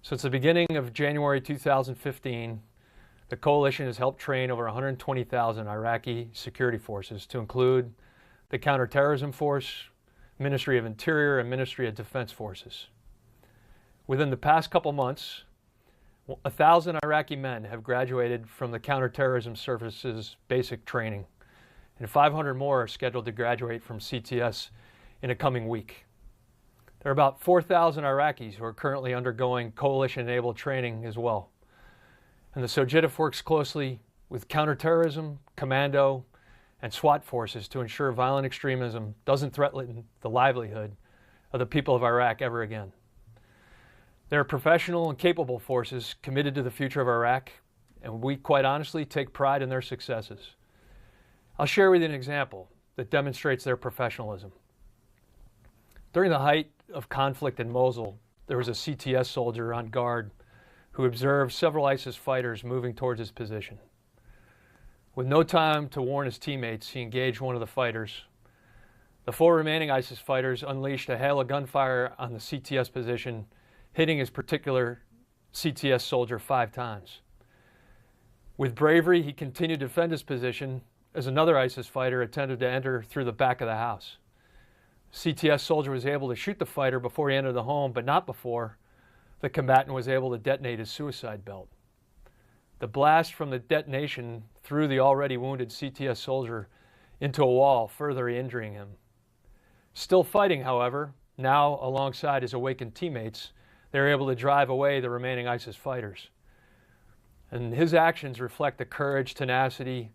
Since the beginning of January 2015, the coalition has helped train over 120,000 Iraqi security forces, to include the Counterterrorism Force, Ministry of Interior, and Ministry of Defense forces. Within the past couple months, 1,000 Iraqi men have graduated from the Counterterrorism Service's basic training, and 500 more are scheduled to graduate from CTS in a coming week. There are about 4,000 Iraqis who are currently undergoing coalition-enabled training as well. And the SOJIDF works closely with counterterrorism, commando, and SWAT forces to ensure violent extremism doesn't threaten the livelihood of the people of Iraq ever again. They are professional and capable forces committed to the future of Iraq, and we quite honestly take pride in their successes. I'll share with you an example that demonstrates their professionalism. During the height of conflict in Mosul, there was a CTS soldier on guard who observed several ISIS fighters moving towards his position. With no time to warn his teammates, he engaged one of the fighters. The 4 remaining ISIS fighters unleashed a hail of gunfire on the CTS position, hitting his particular CTS soldier 5 times. With bravery, he continued to defend his position as another ISIS fighter attempted to enter through the back of the house. CTS soldier was able to shoot the fighter before he entered the home, but not before the combatant was able to detonate his suicide belt. The blast from the detonation threw the already wounded CTS soldier into a wall, further injuring him. Still fighting, however, now alongside his awakened teammates, they were able to drive away the remaining ISIS fighters. And his actions reflect the courage, tenacity,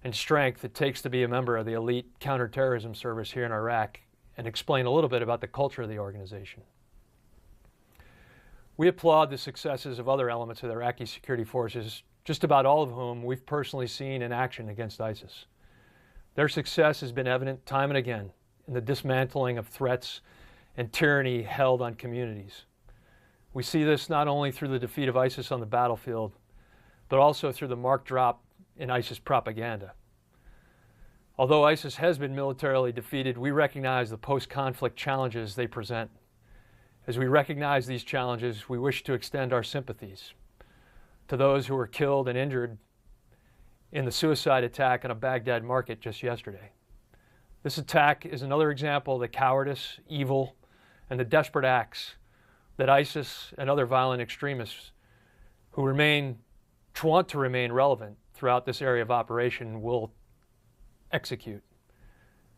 and strength it takes to be a member of the elite counterterrorism service here in Iraq, and explain a little bit about the culture of the organization. We applaud the successes of other elements of the Iraqi security forces, just about all of whom we've personally seen in action against ISIS. Their success has been evident time and again in the dismantling of threats and tyranny held on communities. We see this not only through the defeat of ISIS on the battlefield, but also through the marked drop in ISIS propaganda. Although ISIS has been militarily defeated, we recognize the post-conflict challenges they present. As we recognize these challenges, we wish to extend our sympathies to those who were killed and injured in the suicide attack on a Baghdad market just yesterday. This attack is another example of the cowardice, evil, and the desperate acts that ISIS and other violent extremists who want to remain relevant throughout this area of operation will execute.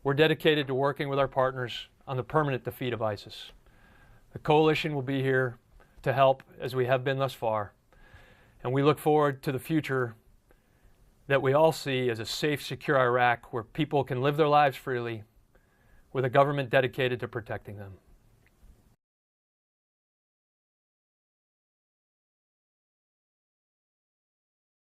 We're dedicated to working with our partners on the permanent defeat of ISIS. The coalition will be here to help, as we have been thus far, and we look forward to the future that we all see as a safe, secure Iraq where people can live their lives freely with a government dedicated to protecting them.